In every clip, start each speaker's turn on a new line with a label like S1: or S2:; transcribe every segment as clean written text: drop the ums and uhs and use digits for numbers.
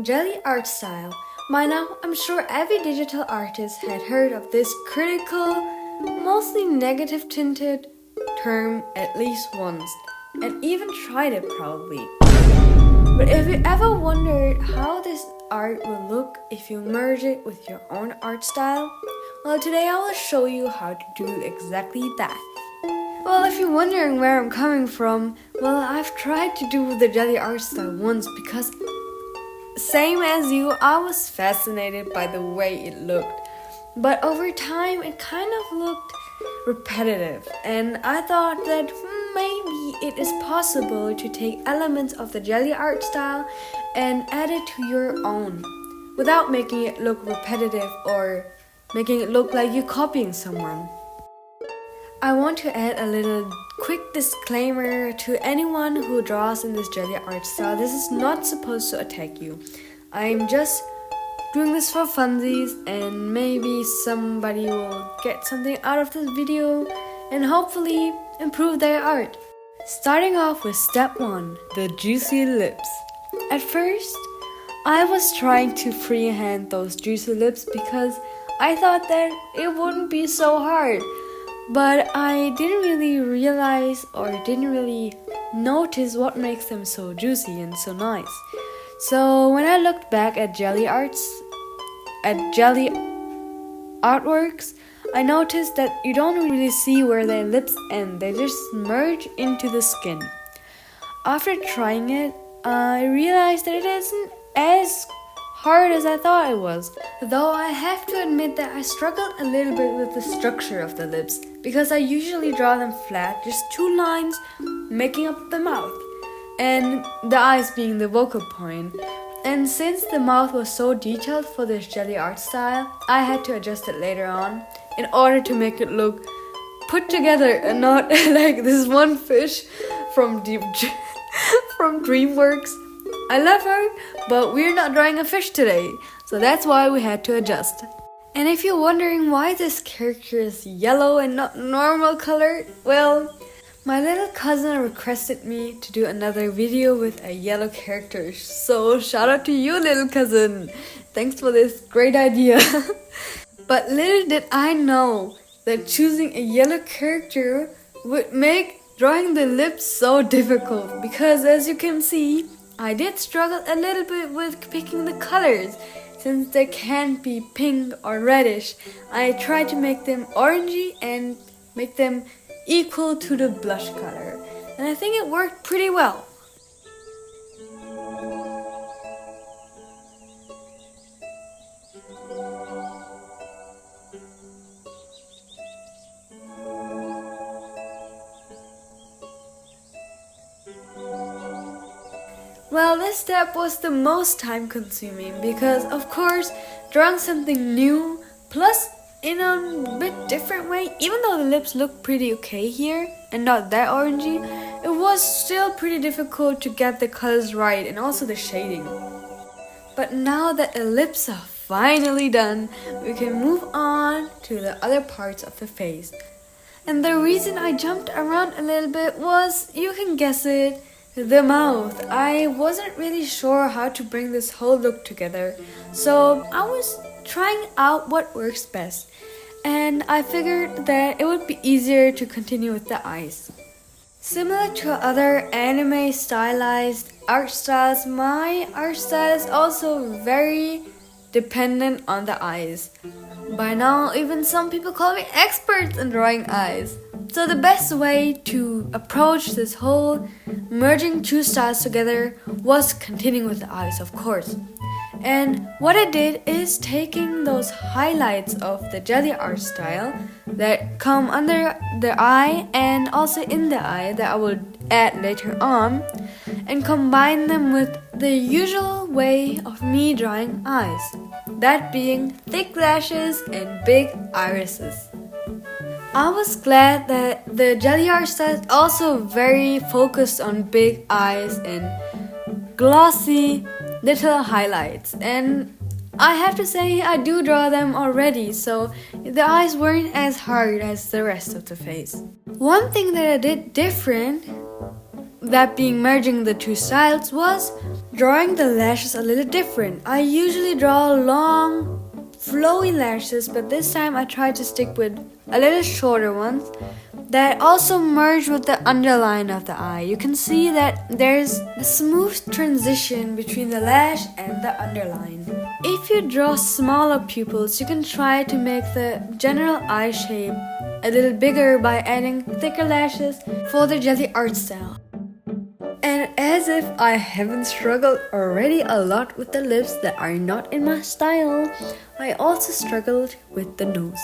S1: Jelly art style. By now, I'm sure every digital artist had heard of this critical, mostly negative tinted term at least once, and even tried it probably. But if you ever wondered how this art will look if you merge it with your own art style, well, today I will show you how to do exactly that. Well, if you're wondering where I'm coming from, well, I've tried to do the jelly art style once because same as you, I was fascinated by the way it looked. But over time, it kind of looked repetitive, and I thought that maybe it is possible to take elements of the jelly art style and add it to your own without making it look repetitive or making it look like you're copying someone. I want to add a little quick disclaimer to anyone who draws in this jelly art style. This is not supposed to attack you. I'm just doing this for funsies, and maybe somebody will get something out of this video and hopefully improve their art. Starting off with step 1, the juicy lips. At first, I was trying to freehand those juicy lips because I thought that it wouldn't be so hard. But I didn't really realize or didn't really notice what makes them so juicy and so nice. So when I looked back at jelly artworks, I noticed that you don't really see where their lips end. They just merge into the skin. After trying it, I realized that it isn't as hard as I thought it was. Though I have to admit that I struggled a little bit with the structure of the lips because I usually draw them flat, just 2 lines making up the mouth and the eyes being the focal point. And since the mouth was so detailed for this jelly art style, I had to adjust it later on in order to make it look put together and not like this one fish from DreamWorks. I love her, but we're not drawing a fish today, so that's why we had to adjust. And if you're wondering why this character is yellow and not normal color, well, my little cousin requested me to do another video with a yellow character, so shout out to you, little cousin. Thanks for this great idea. But little did I know that choosing a yellow character would make drawing the lips so difficult, because as you can see, I did struggle a little bit with picking the colors. Since they can't be pink or reddish, I tried to make them orangey and make them equal to the blush color. And I think it worked pretty well. Well, this step was the most time consuming because, of course, drawing something new, plus in a bit different way, even though the lips look pretty okay here and not that orangey, it was still pretty difficult to get the colors right and also the shading. But now that the lips are finally done, we can move on to the other parts of the face. And the reason I jumped around a little bit was, you can guess it, the mouth. I wasn't really sure how to bring this whole look together, so I was trying out what works best, and I figured that it would be easier to continue with the eyes. Similar to other anime stylized art styles, my art style is also very dependent on the eyes. By now, even some people call me experts in drawing eyes. So the best way to approach this whole merging 2 styles together was continuing with the eyes, of course. And what I did is taking those highlights of the jelly art style that come under the eye and also in the eye that I will add later on, and combine them with the usual way of me drawing eyes, that being thick lashes and big irises. I was glad that the jelly art style is also very focused on big eyes and glossy little highlights, and I have to say I do draw them already, so the eyes weren't as hard as the rest of the face. One thing that I did different, that being merging the 2 styles, was drawing the lashes a little different. I usually draw long, flowy lashes, but this time I tried to stick with a little shorter ones that also merge with the underline of the eye. You can see that there's a smooth transition between the lash and the underline. If you draw smaller pupils, you can try to make the general eye shape a little bigger by adding thicker lashes for the jelly art style. And as if I haven't struggled already a lot with the lips that are not in my style, I also struggled with the nose.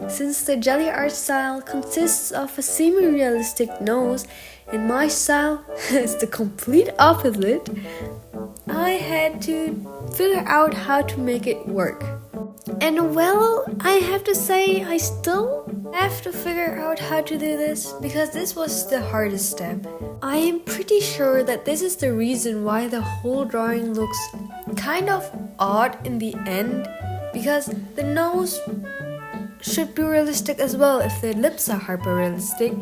S1: Since the jelly art style consists of a semi-realistic nose, in my style is the complete opposite, I had to figure out how to make it work. And well, I have to say I still have to figure out how to do this because this was the hardest step. I am pretty sure that this is the reason why the whole drawing looks kind of odd in the end, because the nose should be realistic as well. If the lips are hyper realistic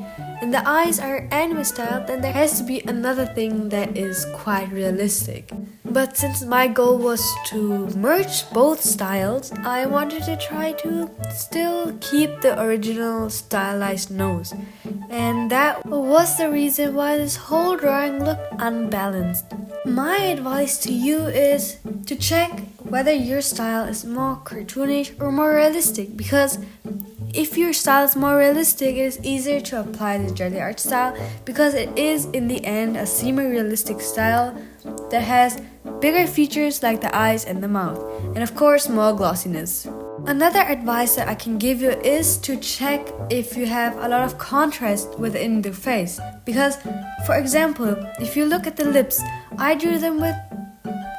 S1: and the eyes are anime style, then there has to be another thing that is quite realistic. But since my goal was to merge both styles, I wanted to try to still keep the original stylized nose. And that was the reason why this whole drawing looked unbalanced. My advice to you is to check whether your style is more cartoonish or more realistic, because if your style is more realistic, it is easier to apply the jelly art style because it is in the end a semi-realistic style that has bigger features like the eyes and the mouth, and of course more glossiness. Another advice that I can give you is to check if you have a lot of contrast within the face, because for example, if you look at the lips, I drew them with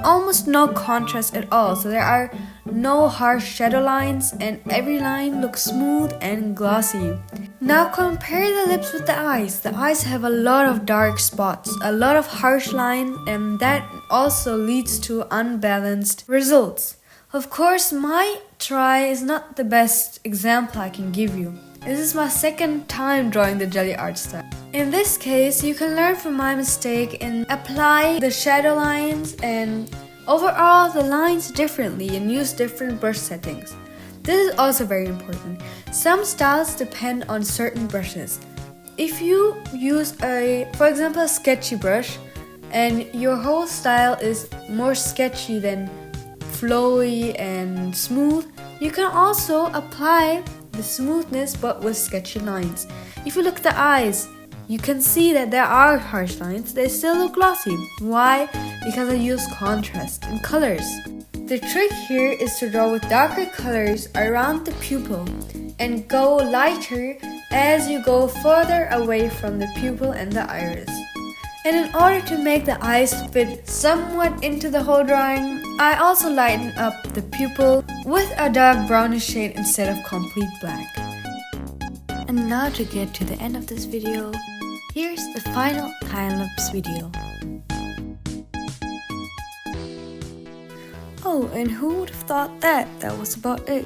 S1: almost no contrast at all, so there are no harsh shadow lines and every line looks smooth and glossy. Now compare the lips with the eyes. The eyes have a lot of dark spots, a lot of harsh lines, and that also leads to unbalanced results. Of course, my try is not the best example I can give you. This is my second time drawing the jelly art style. In this case, you can learn from my mistake and apply the shadow lines and overall the lines differently and use different brush settings. This is also very important. Some styles depend on certain brushes. If you use for example, a sketchy brush and your whole style is more sketchy than flowy and smooth, you can also apply the smoothness but with sketchy lines. If you look at the eyes, you can see that there are harsh lines, they still look glossy. Why? Because I use contrast and colors. The trick here is to draw with darker colors around the pupil and go lighter as you go further away from the pupil and the iris. And in order to make the eyes fit somewhat into the whole drawing, I also lighten up the pupil with a dark brownish shade instead of complete black. And now to get to the end of this video, here's the final time-lapse video. Oh, and who would have thought that was about it?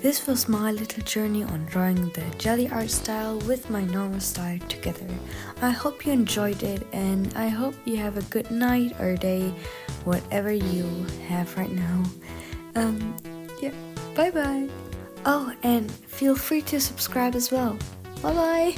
S1: This was my little journey on drawing the jelly art style with my normal style together. I hope you enjoyed it, and I hope you have a good night or day, whatever you have right now. Yeah, bye bye. Oh, and feel free to subscribe as well. Bye bye.